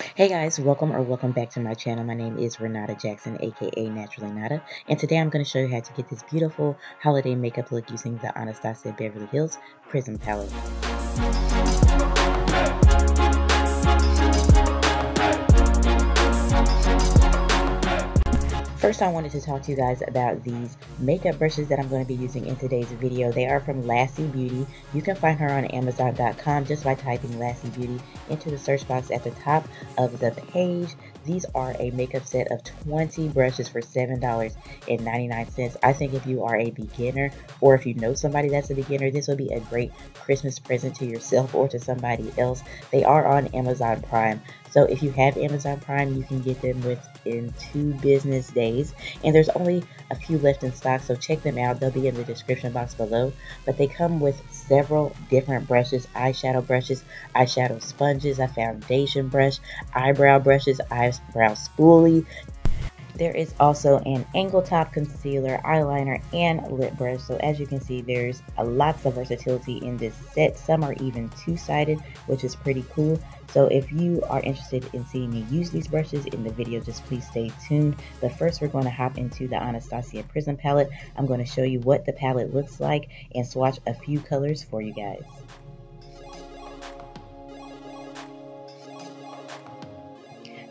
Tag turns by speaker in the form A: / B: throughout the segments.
A: Hey guys, welcome back to my channel. My name is Renata Jackson, aka Naturally Nata, and today I'm going to show you how to get this beautiful holiday makeup look using the Anastasia Beverly Hills Prism palette. First, I wanted to talk to you guys about these makeup brushes that I'm going to be using in today's video. They are from Lassie Beauty. You can find her on Amazon.com just by typing Lassie Beauty into the search box at the top of the page. These are a makeup set of 20 brushes for $7.99. I think if you are a beginner or if you know somebody that's a beginner, this would be a great Christmas present to yourself or to somebody else. They are on Amazon Prime. So if you have Amazon Prime, you can get them within 2 business days. And there's only a few left in stock, so check them out. They'll be in the description box below. But they come with several different brushes, eyeshadow sponges, a foundation brush, eyebrow brushes, eyebrow spoolie. There is also an angle top concealer, eyeliner, and lip brush. So as you can see, there's lots of versatility in this set. Some are even two-sided, which is pretty cool. So if you are interested in seeing me use these brushes in the video, just please stay tuned. But first, we're going to hop into the Anastasia Prism palette. I'm going to show you what the palette looks like and swatch a few colors for you guys.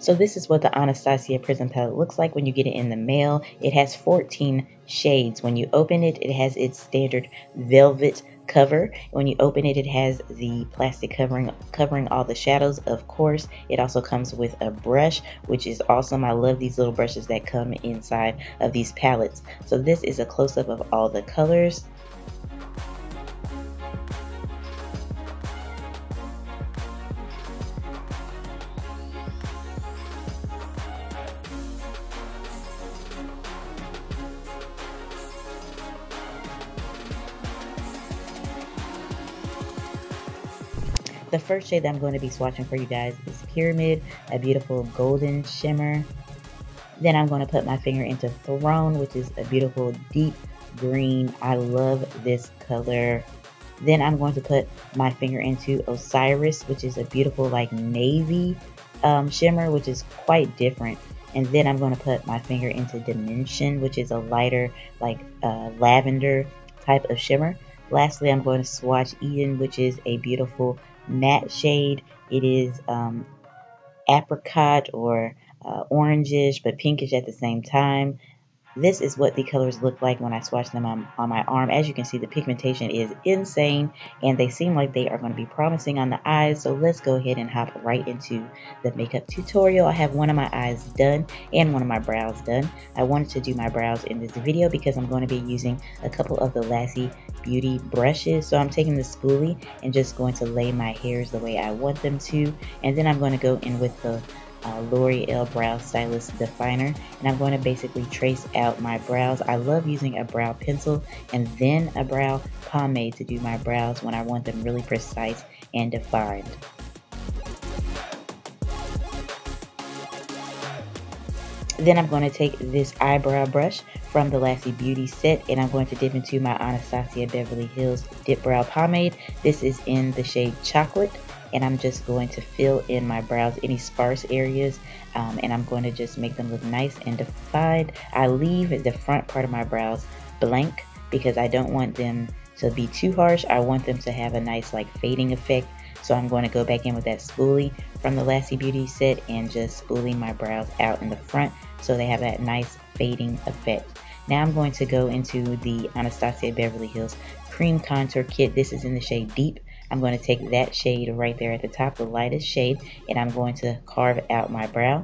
A: So this is what the Anastasia Prism palette looks like when you get it in the mail. It has 14 shades. When you open it, it has its standard velvet cover. When you open it, it has the plastic covering all the shadows. Of course, it also comes with a brush, which is awesome. I love these little brushes that come inside of these palettes. So this is a close-up of all the colors. The first shade that I'm going to be swatching for you guys is Pyramid, a beautiful golden shimmer. Then I'm going to put my finger into Throne, which is a beautiful deep green. I love this color. Then I'm going to put my finger into Osiris, which is a beautiful like navy shimmer, which is quite different. And then I'm going to put my finger into Dimension, which is a lighter like lavender type of shimmer. Lastly, I'm going to swatch Eden, which is a beautiful matte shade. It is apricot or orangish but pinkish at the same time. This is what the colors look like when I swatch them on my arm. As you can see, the pigmentation is insane and they seem like they are going to be promising on the eyes. So let's go ahead and hop right into the makeup tutorial. I have one of my eyes done and one of my brows done. I wanted to do my brows in this video because I'm going to be using a couple of the Lassie Beauty brushes. So I'm taking the spoolie and just going to lay my hairs the way I want them to. And then I'm going to go in with the LOREAL Brow Stylist Definer, and I'm going to basically trace out my brows. I love using a brow pencil and then a brow pomade to do my brows when I want them really precise and defined. Then I'm going to take this eyebrow brush from the Lassie Beauty set and I'm going to dip into my Anastasia Beverly Hills DIPBROW pomade. This is in the shade Chocolate. And I'm just going to fill in my brows, any sparse areas, and I'm going to just make them look nice and defined. I leave the front part of my brows blank because I don't want them to be too harsh. I want them to have a nice like fading effect. So I'm going to go back in with that spoolie from the Lassie Beauty set and just spooling my brows out in the front so they have that nice fading effect. Now I'm going to go into the Anastasia Beverly Hills Cream Contour Kit. This is in the shade Deep. I'm going to take that shade right there at the top, the lightest shade, and I'm going to carve out my brow.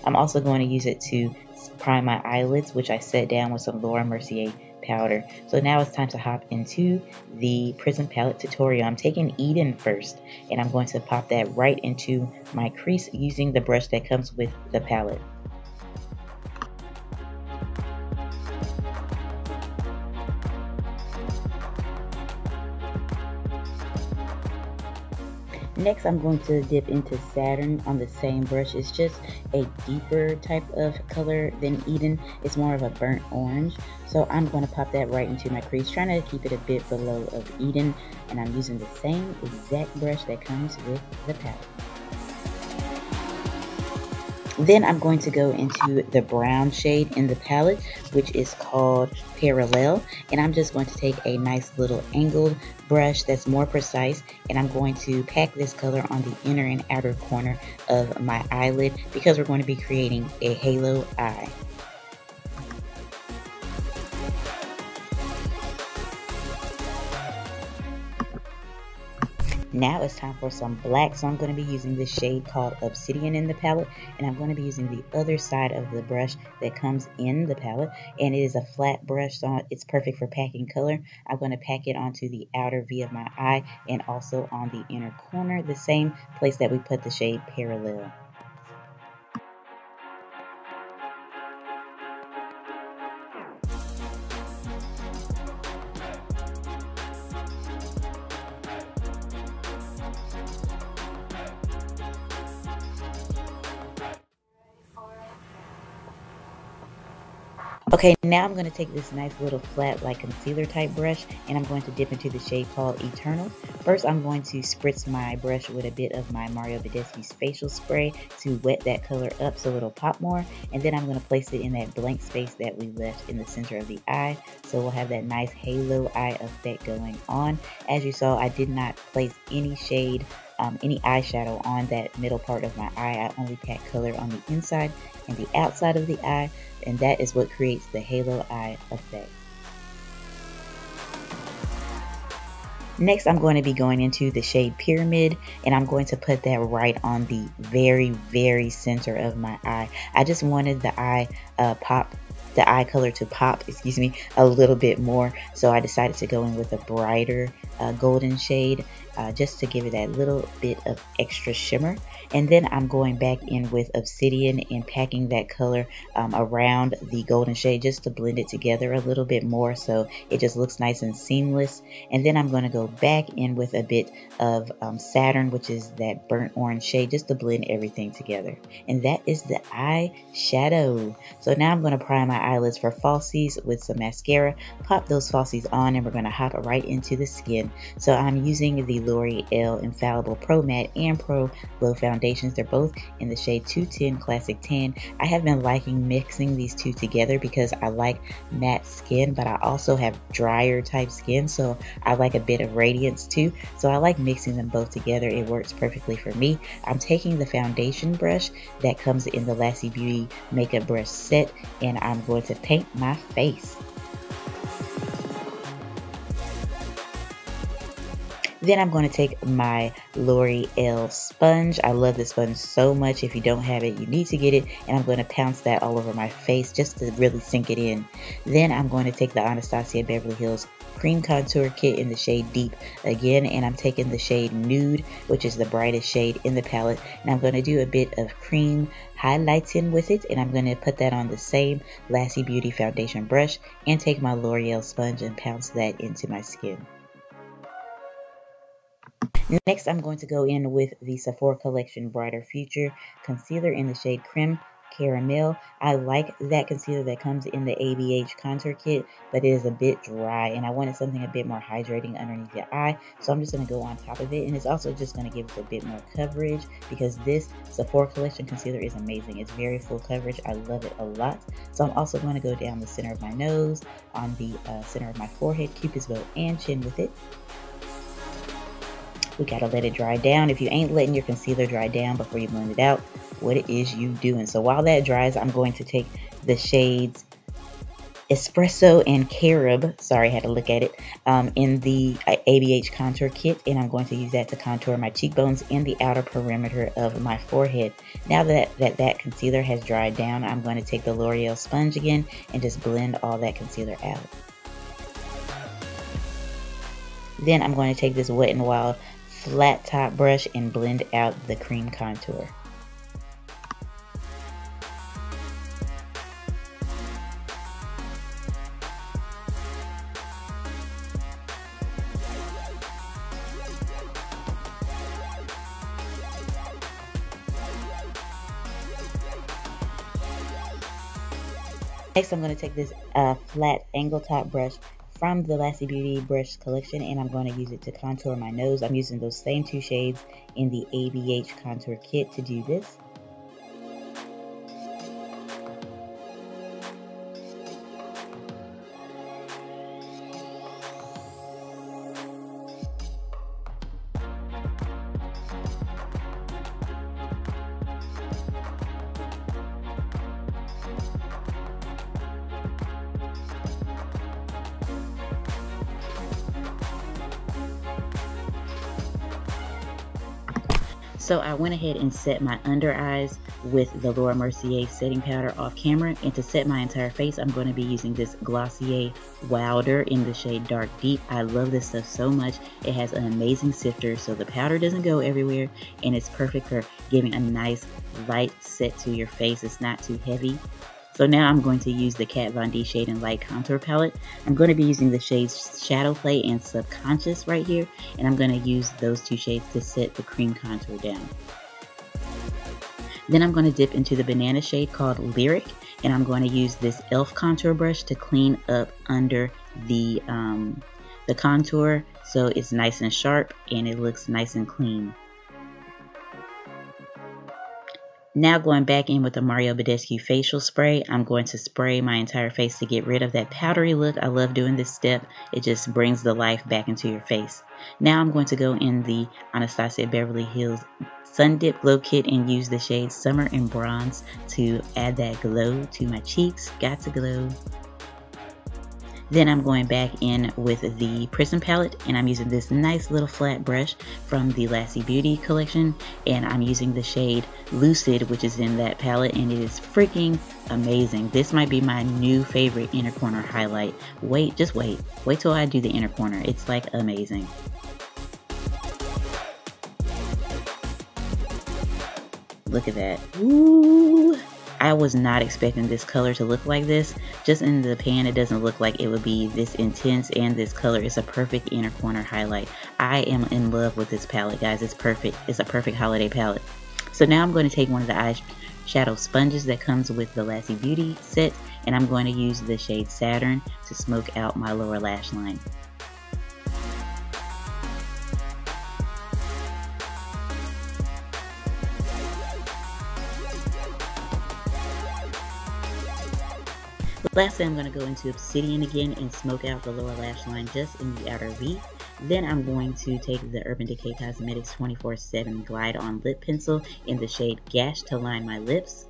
A: I'm also going to use it to prime my eyelids, which I set down with some MERCIER powder. So now it's time to hop into the Prism palette tutorial. I'm taking Eden first, and I'm going to pop that right into my crease using the brush that comes with the palette. Next, I'm going to dip into Saturn on the same brush. It's just a deeper type of color than Eden. It's more of a burnt orange. So I'm going to pop that right into my crease, trying to keep it a bit below of Eden. And I'm using the same exact brush that comes with the palette. Then I'm going to go into the brown shade in the palette, which is called Parallel. And I'm just going to take a nice little angled brush that's more precise, and I'm going to pack this color on the inner and outer corner of my eyelid because we're going to be creating a halo eye. Now it's time for some black, so I'm going to be using this shade called Obsidian in the palette, and I'm going to be using the other side of the brush that comes in the palette, and it is a flat brush, so it's perfect for packing color. I'm going to pack it onto the outer V of my eye and also on the inner corner, the same place that we put the shade Parallel. Okay, now I'm going to take this nice little flat like concealer type brush, and I'm going to dip into the shade called Eternal. First, I'm going to spritz my brush with a bit of my Mario Badescu's facial spray to wet that color up so it'll pop more, and then I'm going to place it in that blank space that we left in the center of the eye, so we'll have that nice halo eye effect going on. As you saw, I did not place any shade, any eyeshadow on that middle part of my eye. I only packed color on the inside and the outside of the eye, and that is what creates the halo eye effect. Next, I'm going to be going into the shade Pyramid, and I'm going to put that right on the very center of my eye. I just wanted the eye color to pop, a little bit more, so I decided to go in with a brighter golden shade just to give it that little bit of extra shimmer. And then I'm going back in with Obsidian and packing that color around the golden shade just to blend it together a little bit more so it just looks nice and seamless. And then I'm going to go back in with a bit of Saturn, which is that burnt orange shade, just to blend everything together. And that is the eye shadow. So now I'm going to prime my eyelids for falsies with some mascara, pop those falsies on, and we're going to hop right into the skin. So I'm using the L'Oreal Infallible Pro Matte and Pro Glow foundations. They're both in the shade 210 Classic Tan. I have been liking mixing these two together because I like matte skin, but I also have drier type skin, so I like a bit of radiance too. So I like mixing them both together. It works perfectly for me. I'm taking the foundation brush that comes in the Lassie Beauty makeup brush set, and I'm going to paint my face. Then I'm going to take my L'Oreal sponge. I love this sponge so much. If you don't have it, you need to get it. And I'm going to pounce that all over my face just to really sink it in. Then I'm going to take the Anastasia Beverly Hills Cream Contour Kit in the shade Deep again. And I'm taking the shade Nude, which is the brightest shade in the palette. And I'm going to do a bit of cream highlighting with it. And I'm going to put that on the same Lassie Beauty foundation brush and take my L'Oreal sponge and pounce that into my skin. Next, I'm going to go in with the Sephora Collection Brighter Future Concealer in the shade Creme Caramel. I like that concealer that comes in the ABH contour kit, but it is a bit dry, and I wanted something a bit more hydrating underneath your eye, so I'm just going to go on top of it, and it's also just going to give it a bit more coverage because this Sephora Collection concealer is amazing. It's very full coverage. I love it a lot. So I'm also going to go down the center of my nose, on the center of my forehead, cupid's bow, and chin with it. We gotta let it dry down. If you ain't letting your concealer dry down before you blend it out, what it is you doing? So while that dries, I'm going to take the shades Espresso and Carob, sorry, I had to look at it, in the ABH contour kit, and I'm going to use that to contour my cheekbones and the outer perimeter of my forehead. Now that concealer has dried down, I'm going to take the L'Oreal sponge again and just blend all that concealer out. Then I'm going to take this Wet n Wild flat top brush and blend out the cream contour. Next, I'm going to take this flat angle top brush from the Lassie Beauty brush collection, and I'm going to use it to contour my nose. I'm using those same two shades in the ABH contour kit to do this. So I went ahead and set my under eyes with the Laura Mercier setting powder off camera, and to set my entire face I'm going to be using this Glossier WOWDER in the shade Dark Deep. I love this stuff so much. It has an amazing sifter so the powder doesn't go everywhere, and it's perfect for giving a nice light set to your face. It's not too heavy. So now I'm going to use the Kat Von D Shade and Light Contour Palette. I'm going to be using the shades Shadow Play and Subconscious right here, and I'm going to use those two shades to set the cream contour down. Then I'm going to dip into the banana shade called Lyric, and I'm going to use this e.l.f. contour brush to clean up under the contour so it's nice and sharp and it looks nice and clean. Now going back in with the Mario Badescu facial spray, I'm going to spray my entire face to get rid of that powdery look. I love doing this step. It just brings the life back into your face. Now I'm going to go in the Anastasia Beverly Hills Sun Dip Glow Kit and use the shade Summer and Bronze to add that glow to my cheeks. Got to glow. Then I'm going back in with the Prism palette, and I'm using this nice little flat brush from the Lassie Beauty collection, and I'm using the shade Lucid, which is in that palette, and it is freaking amazing. This might be my new favorite inner corner highlight. Just wait till I do the inner corner. It's like amazing. Look at that. Ooh. I was not expecting this color to look like this. Just in the pan, it doesn't look like it would be this intense, and this color is a perfect inner corner highlight. I am in love with this palette, guys. It's perfect. It's a perfect holiday palette. So now I'm going to take one of the eyeshadow sponges that comes with the Lassie Beauty set, and I'm going to use the shade Saturn to smoke out my lower lash line. Lastly, I'm going to go into Obsidian again and smoke out the lower lash line just in the outer V. Then I'm going to take the Urban Decay Cosmetics 24/7 Glide On Lip Pencil in the shade Gash to line my lips.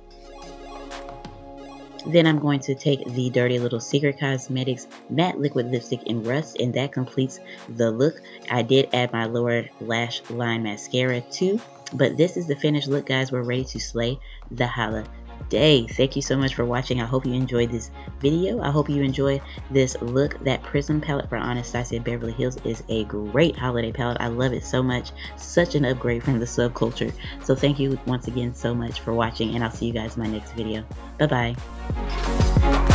A: Then I'm going to take the Dirty Little Secret Cosmetics Matte Liquid Lipstick in Rust, and that completes the look. I did add my lower lash line mascara too, but this is the finished look, guys. We're ready to slay the holiday. Thank you so much for watching. I hope you enjoyed this video. I hope you enjoyed this look. That Prism palette for Anastasia Beverly Hills is a great holiday palette. I love it so much. Such an upgrade from the subculture. So thank you once again so much for watching, and I'll see you guys in my next video. Bye bye.